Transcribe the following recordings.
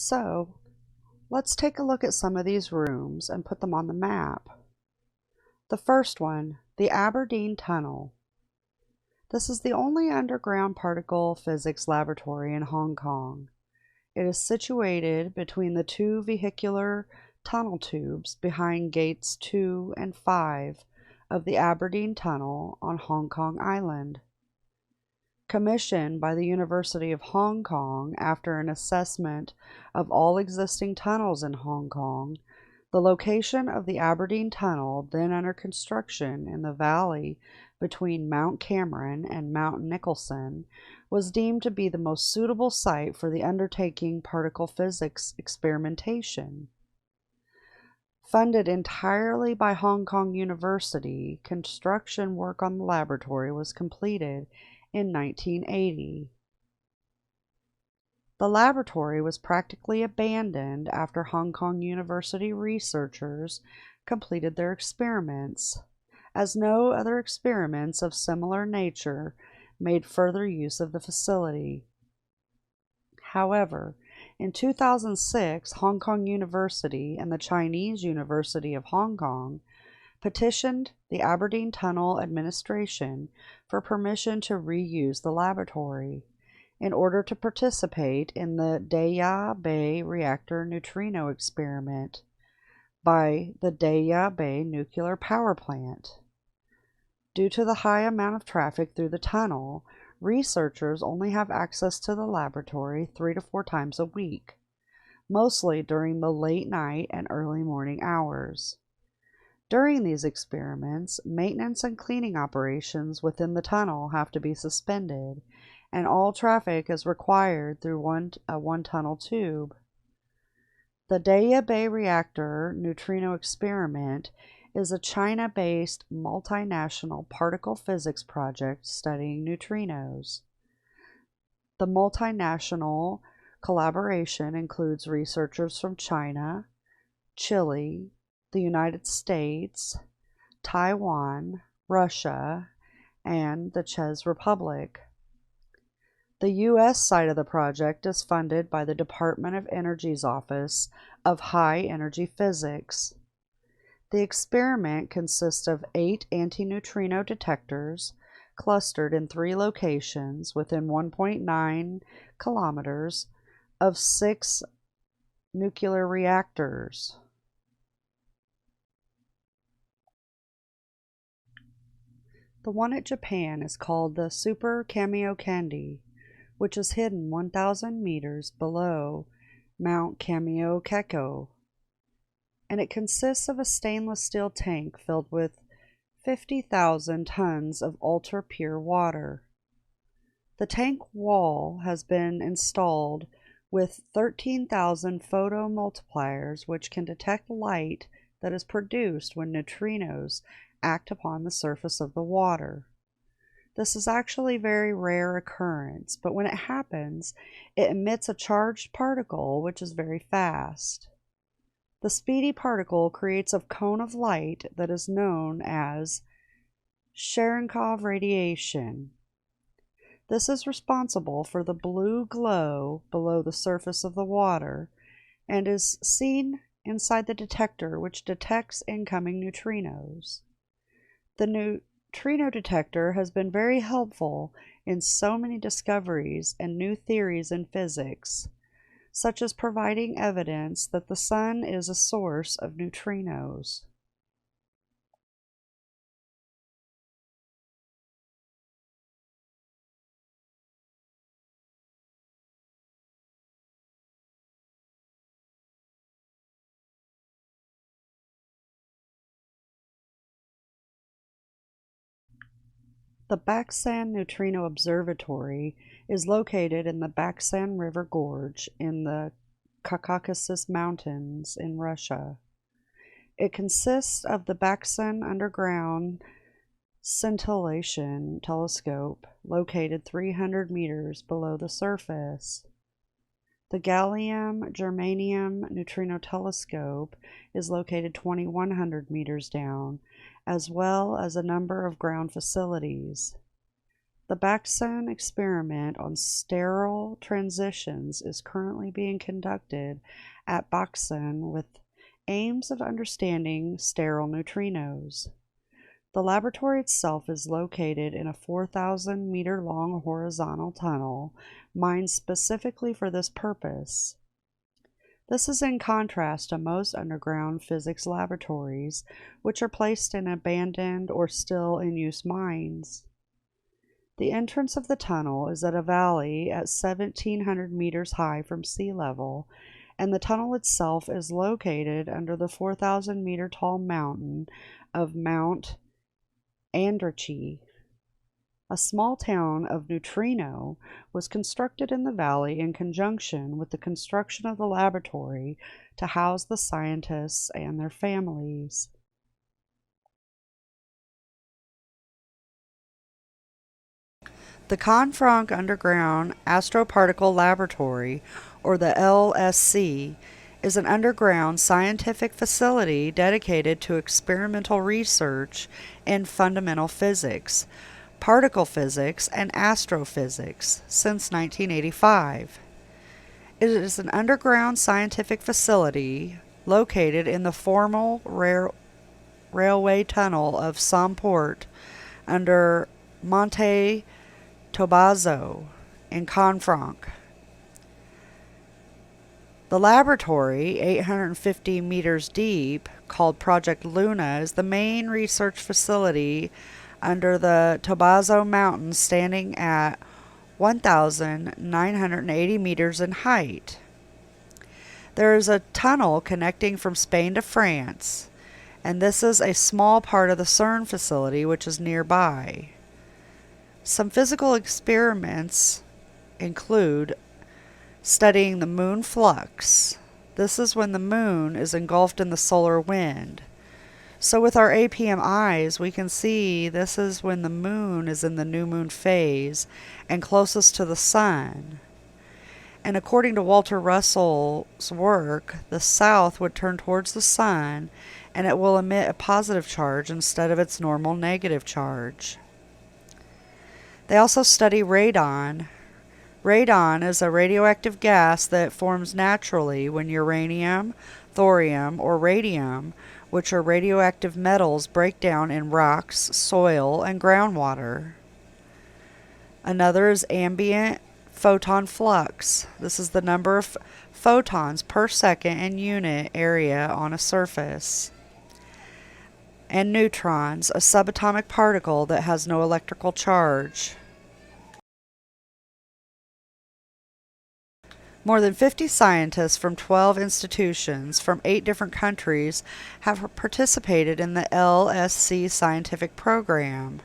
So, let's take a look at some of these rooms and put them on the map. The first one, the Aberdeen Tunnel. This is the only underground particle physics laboratory in Hong Kong. It is situated between the two vehicular tunnel tubes behind gates 2 and 5 of the Aberdeen Tunnel on Hong Kong Island. Commissioned by the University of Hong Kong after an assessment of all existing tunnels in Hong Kong, the location of the Aberdeen Tunnel, then under construction in the valley between Mount Cameron and Mount Nicholson, was deemed to be the most suitable site for the undertaking particle physics experimentation. Funded entirely by Hong Kong University, construction work on the laboratory was completed in 1980. The laboratory was practically abandoned after Hong Kong University researchers completed their experiments, as no other experiments of similar nature made further use of the facility. However, in 2006, Hong Kong University and the Chinese University of Hong Kong petitioned the Aberdeen Tunnel Administration for permission to reuse the laboratory in order to participate in the Daya Bay reactor neutrino experiment by the Daya Bay nuclear power plant. Due to the high amount of traffic through the tunnel, researchers only have access to the laboratory 3 to 4 times a week, mostly during the late night and early morning hours. During these experiments, maintenance and cleaning operations within the tunnel have to be suspended, and all traffic is required through a one-tunnel tube. The Daya Bay Reactor Neutrino Experiment is a China-based multinational particle physics project studying neutrinos. The multinational collaboration includes researchers from China, Chile, the United States, Taiwan, Russia, and the Czech Republic. The U.S. side of the project is funded by the Department of Energy's Office of High Energy Physics. The experiment consists of 8 antineutrino detectors clustered in 3 locations within 1.9 kilometers of 6 nuclear reactors. The one at Japan is called the Super Kamiokande, which is hidden 1,000 meters below Mount Kamiokeko, and it consists of a stainless steel tank filled with 50,000 tons of ultra-pure water. The tank wall has been installed with 13,000 photomultipliers which can detect light that is produced when neutrinos act upon the surface of the water. This is actually a very rare occurrence, but when it happens, it emits a charged particle which is very fast. The speedy particle creates a cone of light that is known as Cherenkov radiation. This is responsible for the blue glow below the surface of the water and is seen inside the detector, which detects incoming neutrinos. The neutrino detector has been very helpful in so many discoveries and new theories in physics, such as providing evidence that the sun is a source of neutrinos. The Baksan Neutrino Observatory is located in the Baksan River Gorge in the Caucasus Mountains in Russia. It consists of the Baksan Underground Scintillation Telescope, located 300 meters below the surface. The Gallium-Germanium Neutrino Telescope is located 2,100 meters down, as well as a number of ground facilities. The Baksan experiment on sterile transitions is currently being conducted at Baksan with aims of understanding sterile neutrinos. The laboratory itself is located in a 4,000-meter long horizontal tunnel mined specifically for this purpose. This is in contrast to most underground physics laboratories, which are placed in abandoned or still in use mines. The entrance of the tunnel is at a valley at 1,700 meters high from sea level, and the tunnel itself is located under the 4,000-meter tall mountain of Mount Androchy. A small town of Neutrino was constructed in the valley in conjunction with the construction of the laboratory to house the scientists and their families. The Confranc Underground Astroparticle Laboratory, or the LSC, is an underground scientific facility dedicated to experimental research in fundamental physics, particle physics, and astrophysics since 1985. It is an underground scientific facility located in the former railway tunnel of Somport under Monte Tobazo in Confranc. The laboratory, 850 meters deep, called Project Luna, is the main research facility under the Tobazo Mountains, standing at 1,980 meters in height. There is a tunnel connecting from Spain to France, and this is a small part of the CERN facility, which is nearby. Some physical experiments include studying the moon flux. This is when the moon is engulfed in the solar wind. So with our APM eyes, we can see this is when the moon is in the new moon phase and closest to the sun. And according to Walter Russell's work, the south would turn towards the sun and it will emit a positive charge instead of its normal negative charge. They also study radon. Radon is a radioactive gas that forms naturally when uranium, thorium, or radium, which are radioactive metals, break down in rocks, soil, and groundwater. Another is ambient photon flux. This is the number of photons per second in unit area on a surface. And neutrons, a subatomic particle that has no electrical charge. More than 50 scientists from 12 institutions from 8 different countries have participated in the LSC scientific program.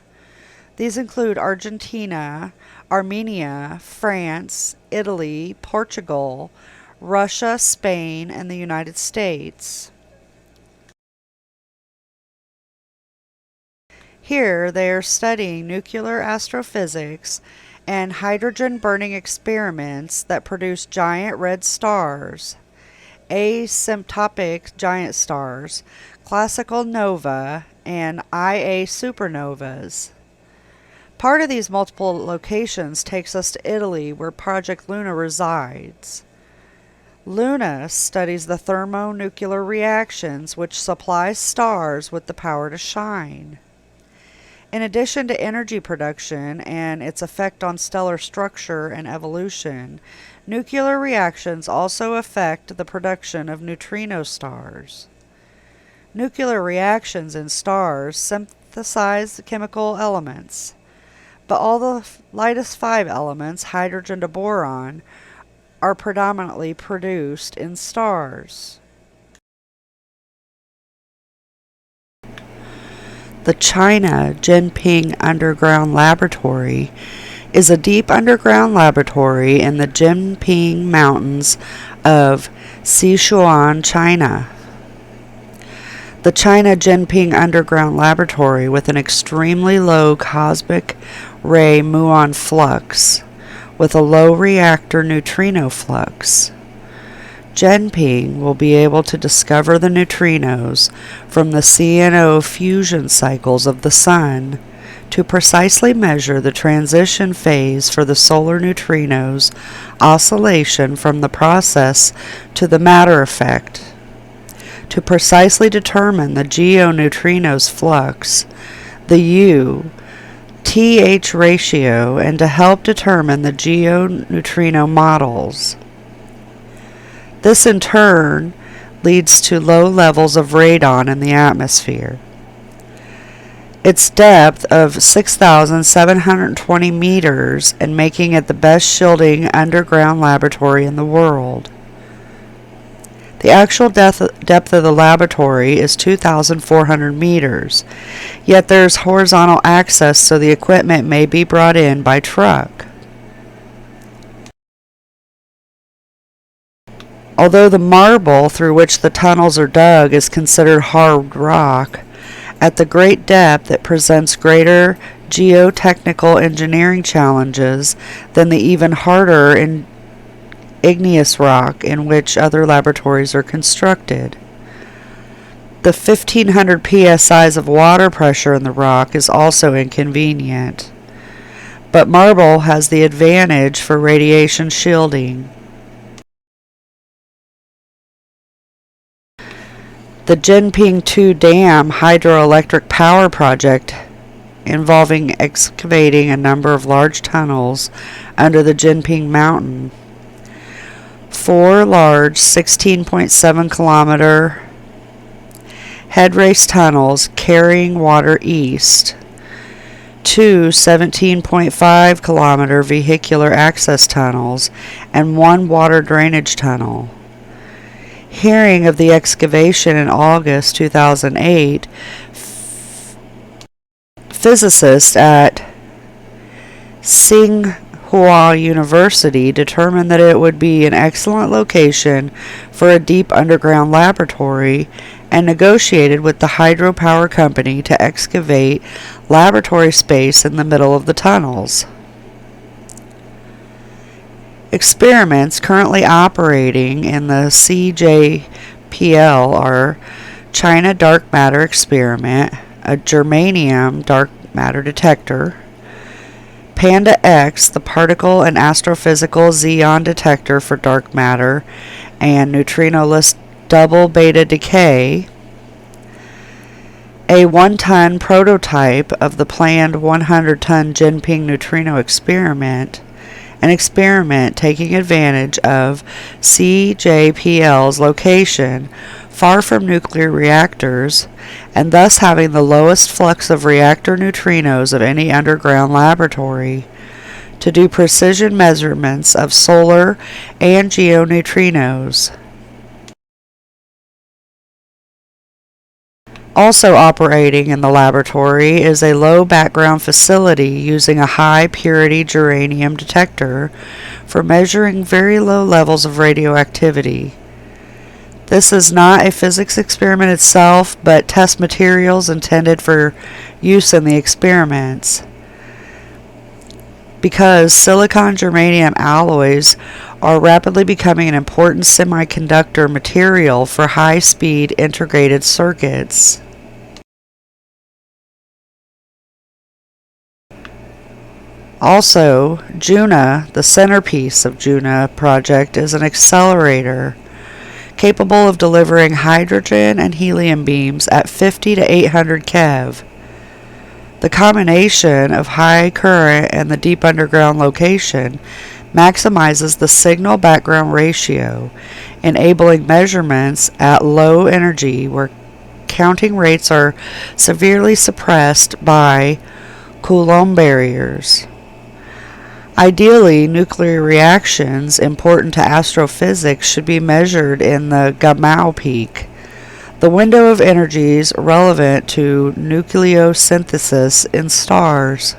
These include Argentina, Armenia, France, Italy, Portugal, Russia, Spain, and the United States. Here they are studying nuclear astrophysics and hydrogen-burning experiments that produce giant red stars, asymptotic giant stars, classical nova, and IA supernovas. Part of these multiple locations takes us to Italy, where Project Luna resides. Luna studies the thermonuclear reactions which supply stars with the power to shine. In addition to energy production and its effect on stellar structure and evolution, nuclear reactions also affect the production of neutrino stars. Nuclear reactions in stars synthesize chemical elements, but all the lightest 5 elements, hydrogen to boron, are predominantly produced in stars. The China Jinping Underground Laboratory is a deep underground laboratory in the Jinping Mountains of Sichuan, China. The China Jinping Underground Laboratory, with an extremely low cosmic ray muon flux with a low reactor neutrino flux. Jinping will be able to discover the neutrinos from the CNO fusion cycles of the Sun to precisely measure the transition phase for the solar neutrinos' oscillation from the process to the matter effect, to precisely determine the geoneutrino's flux, the U-TH ratio, and to help determine the geoneutrino models. This in turn leads to low levels of radon in the atmosphere. Its depth of 6,720 meters and making it the best shielding underground laboratory in the world. The actual depth of the laboratory is 2,400 meters, yet there's horizontal access so the equipment may be brought in by truck. Although the marble through which the tunnels are dug is considered hard rock, at the great depth it presents greater geotechnical engineering challenges than the even harder igneous rock in which other laboratories are constructed. The 1,500 psi of water pressure in the rock is also inconvenient, but marble has the advantage for radiation shielding. The Jinping 2 Dam hydroelectric power project, involving excavating a number of large tunnels under the Jinping Mountain. 4 large 16.7 kilometer head race tunnels carrying water east. 2 17.5 kilometer vehicular access tunnels and 1 water drainage tunnel. Hearing of the excavation in August 2008, physicists at Tsinghua University determined that it would be an excellent location for a deep underground laboratory and negotiated with the hydropower company to excavate laboratory space in the middle of the tunnels. Experiments currently operating in the CJPL are China Dark Matter Experiment, a germanium dark matter detector, Panda X, the particle and astrophysical Xeon detector for dark matter and neutrinoless double beta decay, a 1-ton prototype of the planned 100-ton Jinping neutrino experiment, an experiment taking advantage of CJPL's location far from nuclear reactors, and thus having the lowest flux of reactor neutrinos of any underground laboratory, to do precision measurements of solar and geoneutrinos. Also operating in the laboratory is a low background facility using a high purity germanium detector for measuring very low levels of radioactivity. This is not a physics experiment itself, but test materials intended for use in the experiments. Because silicon germanium alloys are rapidly becoming an important semiconductor material for high-speed integrated circuits. Also, JUNA, the centerpiece of JUNA project, is an accelerator capable of delivering hydrogen and helium beams at 50 to 800 keV. The combination of high current and the deep underground location maximizes the signal background ratio, enabling measurements at low energy where counting rates are severely suppressed by Coulomb barriers. Ideally, nuclear reactions important to astrophysics should be measured in the Gamow peak, the window of energies relevant to nucleosynthesis in stars.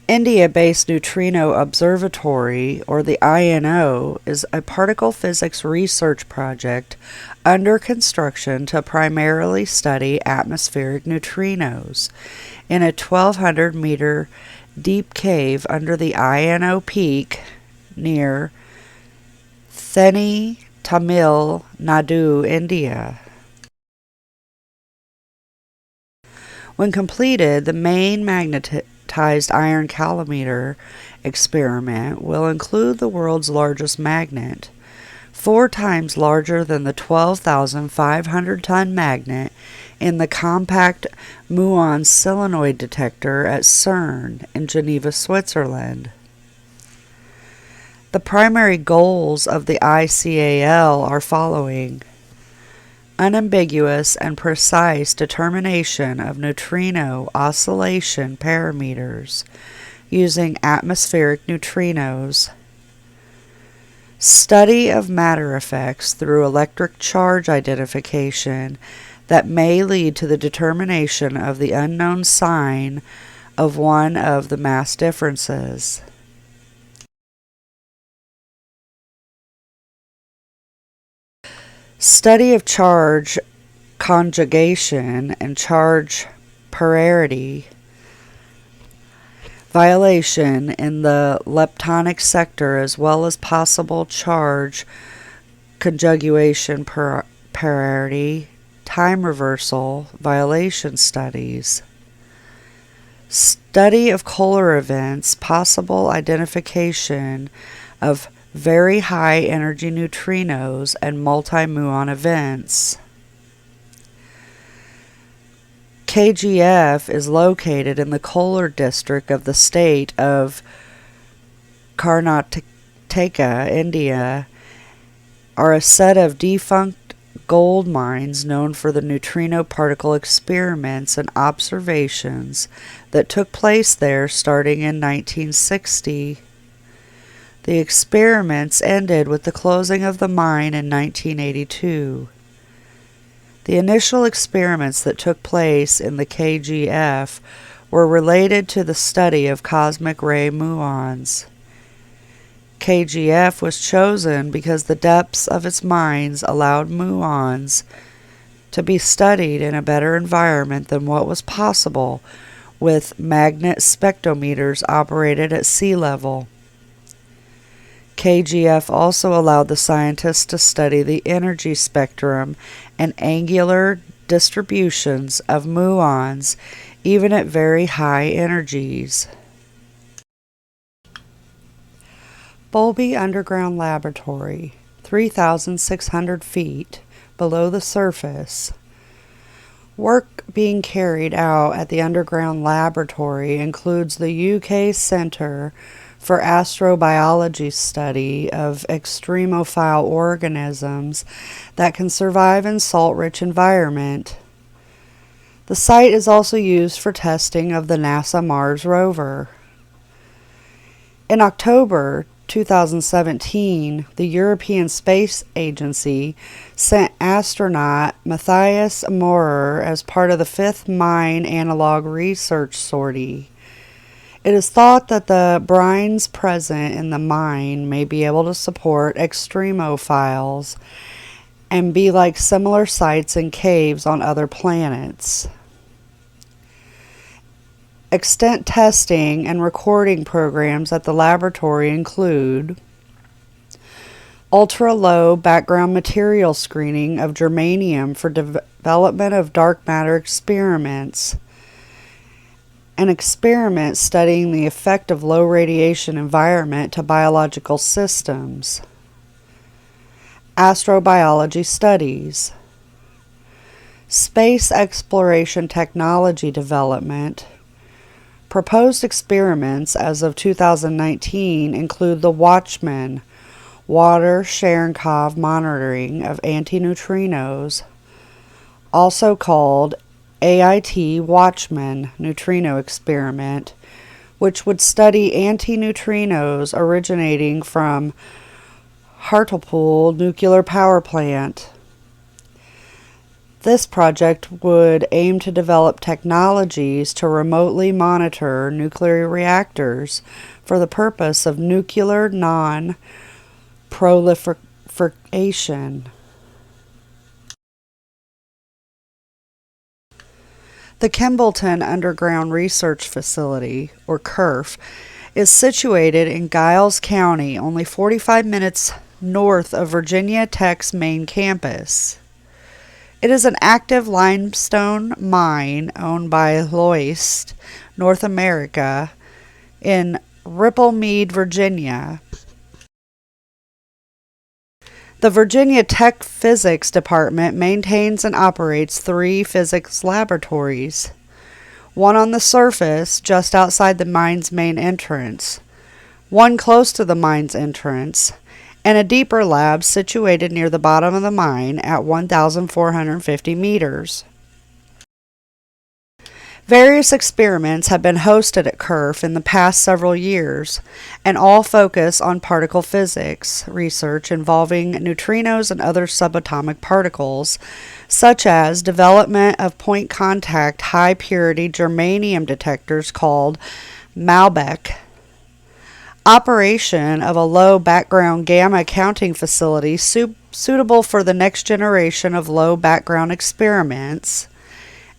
India-based Neutrino Observatory, or the INO, is a particle physics research project under construction to primarily study atmospheric neutrinos in a 1,200-meter deep cave under the INO peak near Theni, Tamil Nadu, India. When completed, the main magnetized iron calometer experiment will include the world's largest magnet, 4 times larger than the 12,500-ton magnet in the compact muon solenoid detector at CERN in Geneva, Switzerland. The primary goals of the ICAL are following: unambiguous and precise determination of neutrino oscillation parameters using atmospheric neutrinos, study of matter effects through electric charge identification that may lead to the determination of the unknown sign of one of the mass differences. Study of charge conjugation and charge parity violation in the leptonic sector, as well as possible charge conjugation parity time reversal violation studies. Study of Kohler events, possible identification of very high energy neutrinos and multi-muon events. KGF is located in the Kohler district of the state of Karnataka, India, are a set of defunct gold mines known for the neutrino particle experiments and observations that took place there starting in 1960. The experiments ended with the closing of the mine in 1982. The initial experiments that took place in the KGF were related to the study of cosmic ray muons. KGF was chosen because the depths of its mines allowed muons to be studied in a better environment than what was possible with magnet spectrometers operated at sea level. KGF also allowed the scientists to study the energy spectrum and angular distributions of muons, even at very high energies. Bowlby Underground Laboratory, 3,600 feet below the surface. Work being carried out at the underground laboratory includes the UK Centre for Astrobiology study of extremophile organisms that can survive in salt-rich environment. The site is also used for testing of the NASA Mars rover. In October 2017, the European Space Agency sent astronaut Matthias Maurer as part of the 5th Mine Analog Research Sortie. It is thought that the brines present in the mine may be able to support extremophiles and be like similar sites and caves on other planets. Extent testing and recording programs at the laboratory include ultra-low background material screening of germanium for development of dark matter experiments, an experiment studying the effect of low radiation environment to biological systems, astrobiology studies, space exploration technology development. Proposed experiments as of 2019 include the Watchman water Cherenkov monitoring of antineutrinos, also called AIT Watchman neutrino experiment, which would study antineutrinos originating from Hartlepool nuclear power plant. This project would aim to develop technologies to remotely monitor nuclear reactors for the purpose of nuclear non-proliferation. The Kimballton Underground Research Facility, or KERF, is situated in Giles County, only 45 minutes north of Virginia Tech's main campus. It is an active limestone mine owned by Loist, North America, in Ripplemead, Virginia. The Virginia Tech Physics Department maintains and operates 3 physics laboratories, one on the surface just outside the mine's main entrance, one close to the mine's entrance, and a deeper lab situated near the bottom of the mine at 1,450 meters. Various experiments have been hosted at KERF in the past several years, and all focus on particle physics research involving neutrinos and other subatomic particles, such as development of point contact high purity germanium detectors called Malbec, operation of a low background gamma counting facility suitable for the next generation of low background experiments,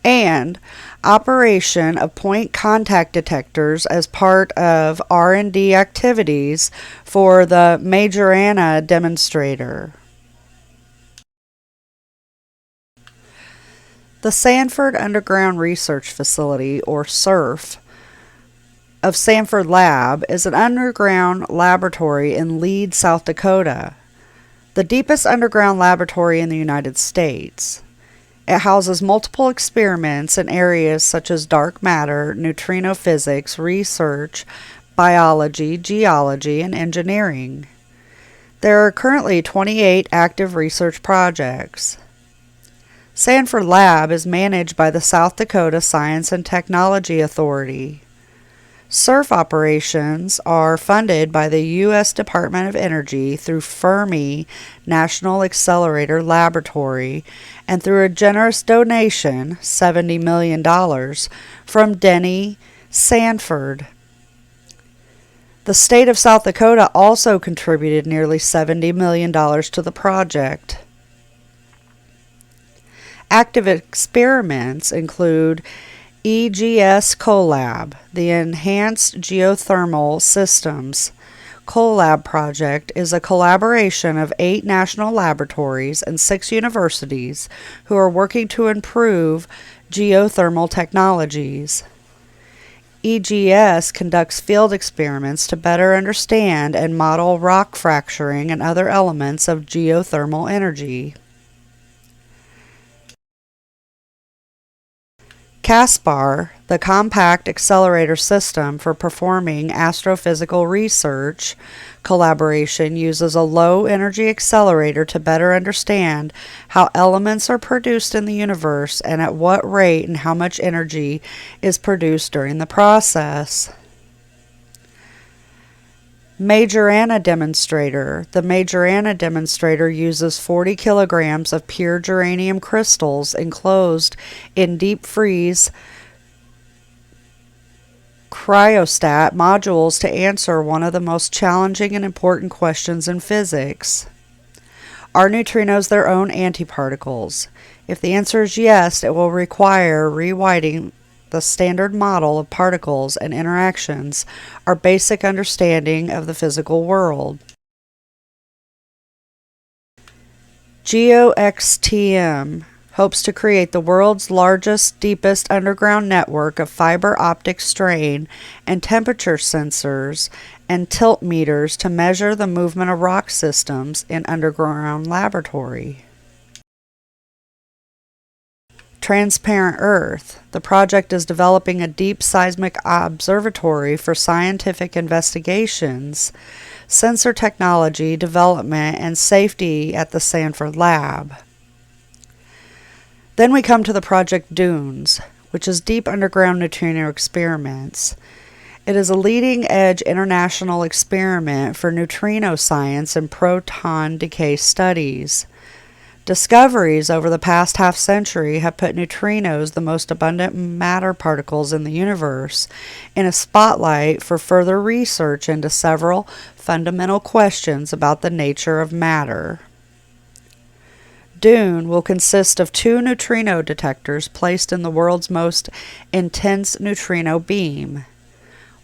and operation of point contact detectors as part of R&D activities for the Majorana demonstrator. The Sanford Underground Research Facility, or SURF, of Sanford Lab is an underground laboratory in Lead, South Dakota, the deepest underground laboratory in the United States. It houses multiple experiments in areas such as dark matter, neutrino physics, research, biology, geology, and engineering. There are currently 28 active research projects. Sanford Lab is managed by the South Dakota Science and Technology Authority. SURF operations are funded by the U.S. Department of Energy through Fermi National Accelerator Laboratory and through a generous donation, $70 million, from Denny Sanford. The state of South Dakota also contributed nearly $70 million to the project. Active experiments include EGS Collab, the Enhanced Geothermal Systems Collab project is a collaboration of 8 national laboratories and 6 universities who are working to improve geothermal technologies. EGS conducts field experiments to better understand and model rock fracturing and other elements of geothermal energy. CASPAR, the Compact Accelerator System for Performing Astrophysical Research collaboration, uses a low-energy accelerator to better understand how elements are produced in the universe and at what rate and how much energy is produced during the process. Majorana demonstrator. The Majorana demonstrator uses 40 kilograms of pure germanium crystals enclosed in deep freeze cryostat modules to answer one of the most challenging and important questions in physics. Are neutrinos their own antiparticles? If the answer is yes, it will require rewriting the standard model of particles and interactions, our basic understanding of the physical world. GeoXTM hopes to create the world's largest, deepest underground network of fiber optic strain and temperature sensors and tilt meters to measure the movement of rock systems in underground laboratory. Transparent Earth. The project is developing a deep seismic observatory for scientific investigations, sensor technology development, and safety at the Sanford Lab. Then we come to the project DUNES, which is Deep Underground Neutrino Experiments. It is a leading-edge international experiment for neutrino science and proton decay studies. Discoveries over the past half-century have put neutrinos, the most abundant matter particles in the universe, in a spotlight for further research into several fundamental questions about the nature of matter. DUNE will consist of 2 neutrino detectors placed in the world's most intense neutrino beam.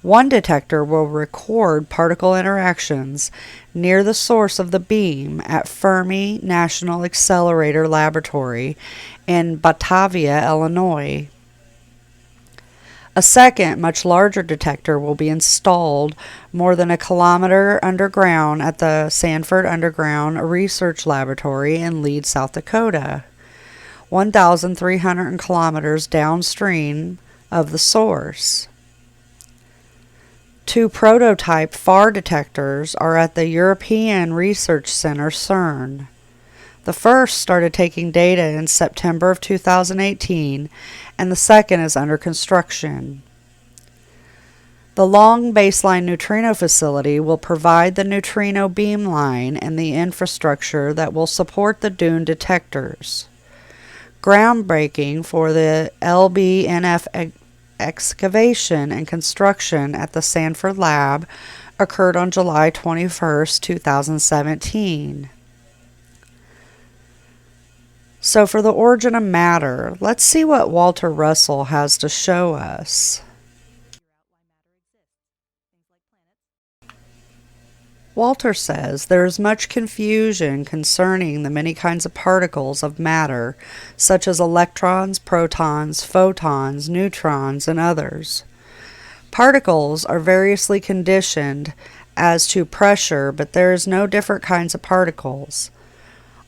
One detector will record particle interactions near the source of the beam at Fermi National Accelerator Laboratory in Batavia, Illinois. A second, much larger detector will be installed more than a kilometer underground at the Sanford Underground Research Laboratory in Lead, South Dakota, 1,300 kilometers downstream of the source. Two prototype FAR detectors are at the European Research Center, CERN. The first started taking data in September of 2018, and the second is under construction. The Long Baseline Neutrino Facility will provide the neutrino beamline and the infrastructure that will support the dune detectors. Groundbreaking for the LBNF excavation and construction at the Sanford Lab occurred on July 21, 2017. So for the origin of matter, let's see what Walter Russell has to show us. Walter says there is much confusion concerning the many kinds of particles of matter, such as electrons, protons, photons, neutrons, and others. Particles are variously conditioned as to pressure, but there is no different kinds of particles.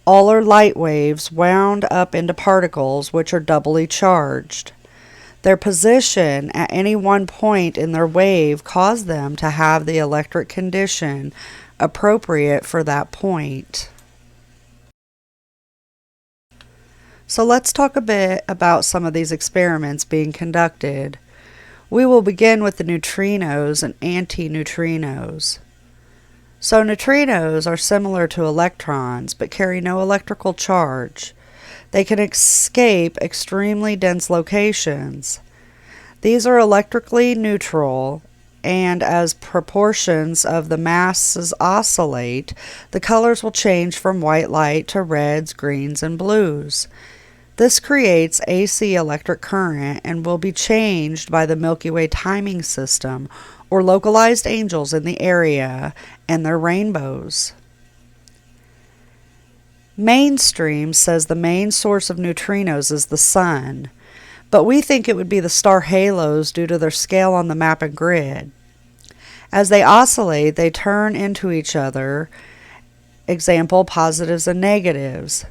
All are light waves wound up into particles which are doubly charged. Their position at any one point in their wave caused them to have the electric condition appropriate for that point. So let's talk a bit about some of these experiments being conducted. We will begin with the neutrinos and antineutrinos. So neutrinos are similar to electrons, but carry no electrical charge. They can escape extremely dense locations. These are electrically neutral, and as proportions of the masses oscillate, the colors will change from white light to reds, greens, and blues. This creates AC electric current and will be changed by the Milky Way timing system or localized angels in the area and their rainbows. Mainstream says the main source of neutrinos is the sun, but we think it would be the star halos due to their scale on the map and grid. As they oscillate, they turn into each other, example, positives and negatives.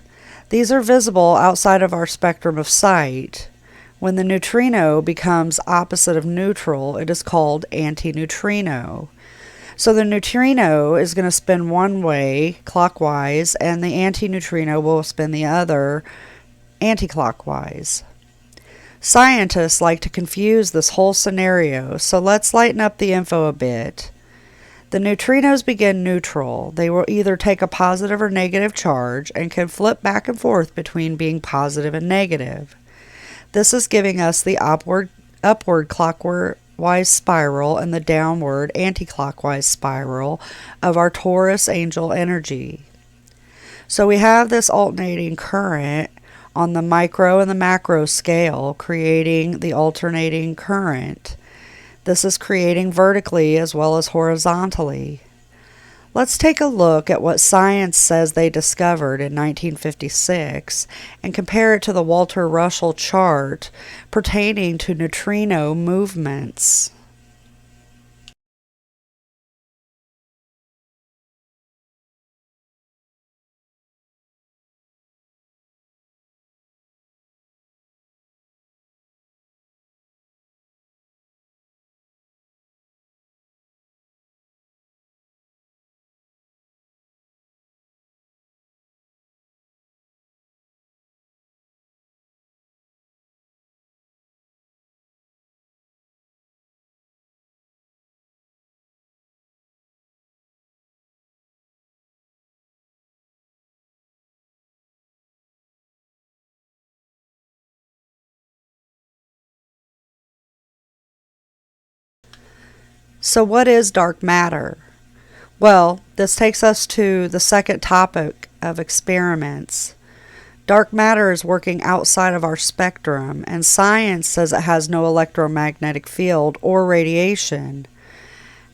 These are visible outside of our spectrum of sight. When the neutrino becomes opposite of neutral, it is called antineutrino. So the neutrino is going to spin one way, clockwise, and the antineutrino will spin the other, anticlockwise. Scientists like to confuse this whole scenario, so let's lighten up the info a bit. The neutrinos begin neutral. They will either take a positive or negative charge and can flip back and forth between being positive and negative. This is giving us the upward clockwise spiral and the downward anticlockwise spiral of our torus angel energy. So we have this alternating current on the micro and the macro scale, creating the alternating current. This is creating vertically as well as horizontally. Let's take a look at what science says they discovered in 1956 and compare it to the Walter Russell chart pertaining to neutrino movements. So what is dark matter? Well, this takes us to the second topic of experiments. Dark matter is working outside of our spectrum, and science says it has no electromagnetic field or radiation.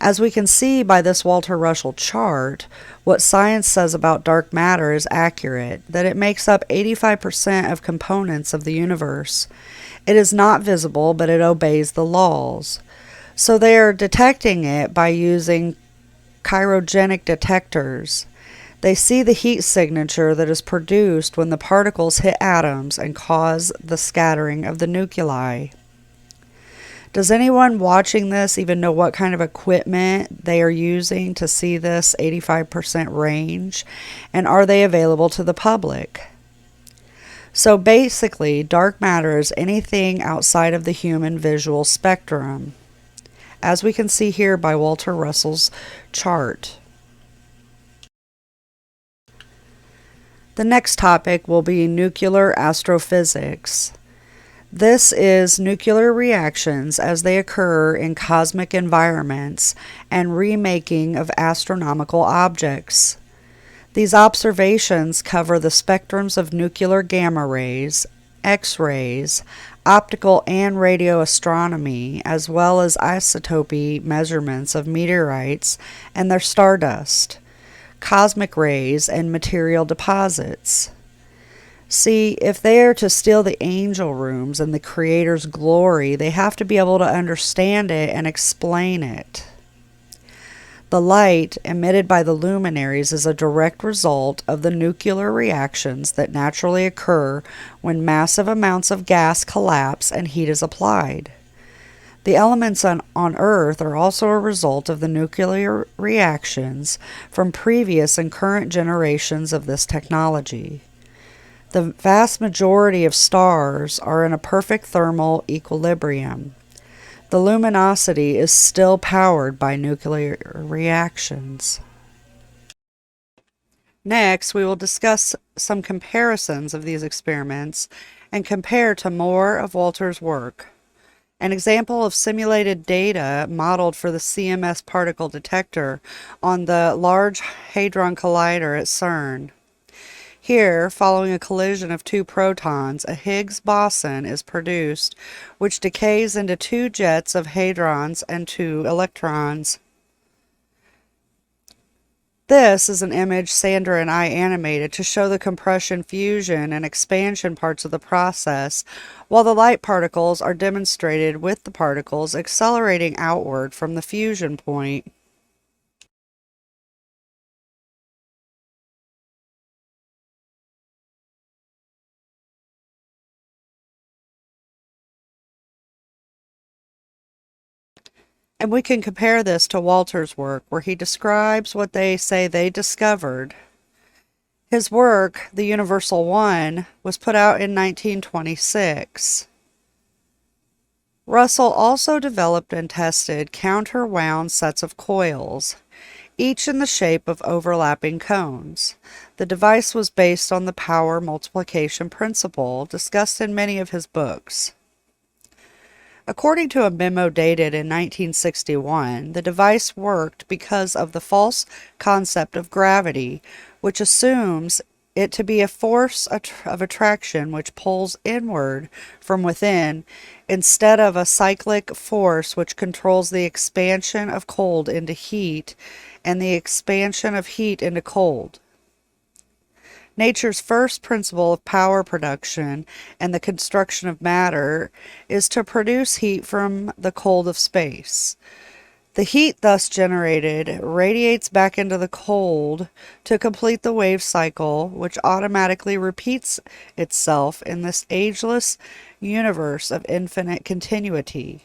As we can see by this Walter Russell chart, what science says about dark matter is accurate, that it makes up 85% of components of the universe. It is not visible, but it obeys the laws. So they are detecting it by using cryogenic detectors. They see the heat signature that is produced when the particles hit atoms and cause the scattering of the nuclei. Does anyone watching this even know what kind of equipment they are using to see this 85% range? And are they available to the public? So basically, dark matter is anything outside of the human visual spectrum, as we can see here by Walter Russell's chart. The next topic will be nuclear astrophysics. This is nuclear reactions as they occur in cosmic environments and remaking of astronomical objects. These observations cover the spectrums of nuclear gamma rays, X-rays, optical and radio astronomy, as well as isotopy measurements of meteorites and their stardust, cosmic rays, and material deposits. See, if they are to steal the angel rooms and the Creator's glory, they have to be able to understand it and explain it. The light emitted by the luminaries is a direct result of the nuclear reactions that naturally occur when massive amounts of gas collapse and heat is applied. The elements on Earth are also a result of the nuclear reactions from previous and current generations of this technology. The vast majority of stars are in a perfect thermal equilibrium. The luminosity is still powered by nuclear reactions. Next, we will discuss some comparisons of these experiments and compare to more of Walter's work. An example of simulated data modeled for the CMS particle detector on the Large Hadron Collider at CERN. Here, following a collision of two protons, a Higgs boson is produced, which decays into two jets of hadrons and two electrons. This is an image Sandra and I animated to show the compression, fusion, and expansion parts of the process, while the light particles are demonstrated with the particles accelerating outward from the fusion point. And we can compare this to Walter's work, where he describes what they say they discovered. His work, The Universal One, was put out in 1926. Russell also developed and tested counter-wound sets of coils, each in the shape of overlapping cones. The device was based on the power multiplication principle discussed in many of his books. According to a memo dated in 1961, the device worked because of the false concept of gravity, which assumes it to be a force of attraction which pulls inward from within, instead of a cyclic force which controls the expansion of cold into heat and the expansion of heat into cold. Nature's first principle of power production and the construction of matter is to produce heat from the cold of space. The heat thus generated radiates back into the cold to complete the wave cycle, which automatically repeats itself in this ageless universe of infinite continuity.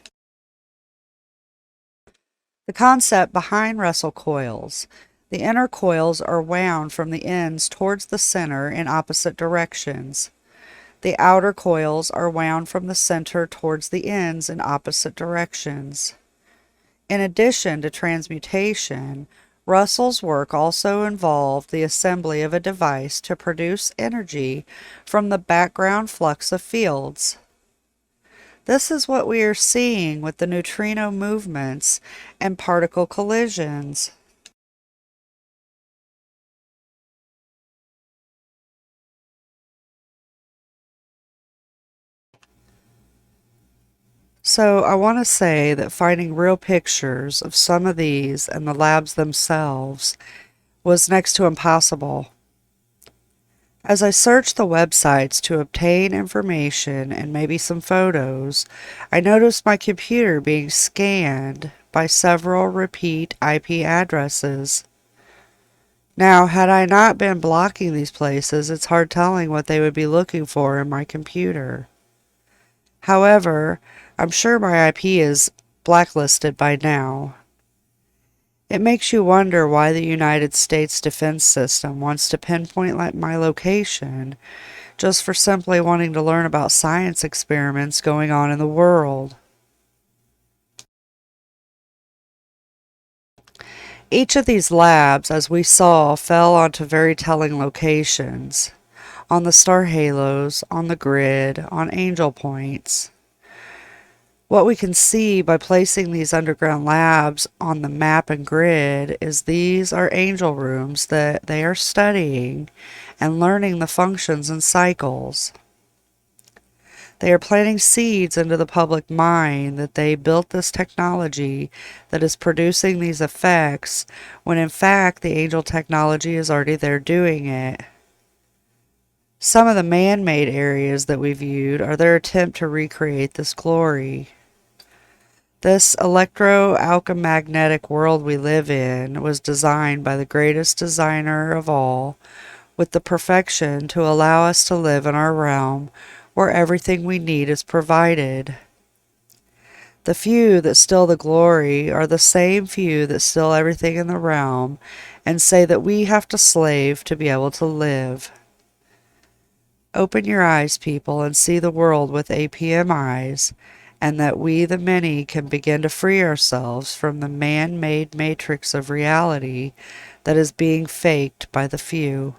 The concept behind Russell coils. The inner coils are wound from the ends towards the center in opposite directions. The outer coils are wound from the center towards the ends in opposite directions. In addition to transmutation, Russell's work also involved the assembly of a device to produce energy from the background flux of fields. This is what we are seeing with the neutrino movements and particle collisions. So I want to say that finding real pictures of some of these and the labs themselves was next to impossible. As I searched the websites to obtain information and maybe some photos, I noticed my computer being scanned by several repeat IP addresses. Now, had I not been blocking these places, it's hard telling what they would be looking for in my computer. However, I'm sure my IP is blacklisted by now. It makes you wonder why the United States defense system wants to pinpoint my location just for simply wanting to learn about science experiments going on in the world. Each of these labs, as we saw, fell onto very telling locations on the star halos, on the grid, on angel points. What we can see by placing these underground labs on the map and grid is these are angel rooms that they are studying and learning the functions and cycles. They are planting seeds into the public mind that they built this technology that is producing these effects when in fact the angel technology is already there doing it. Some of the man-made areas that we viewed are their attempt to recreate this glory. This electro-alchemagnetic world we live in was designed by the greatest designer of all with the perfection to allow us to live in our realm where everything we need is provided. The few that steal the glory are the same few that steal everything in the realm and say that we have to slave to be able to live. Open your eyes, people, and see the world with APM eyes, and that we, the many, can begin to free ourselves from the man-made matrix of reality that is being faked by the few.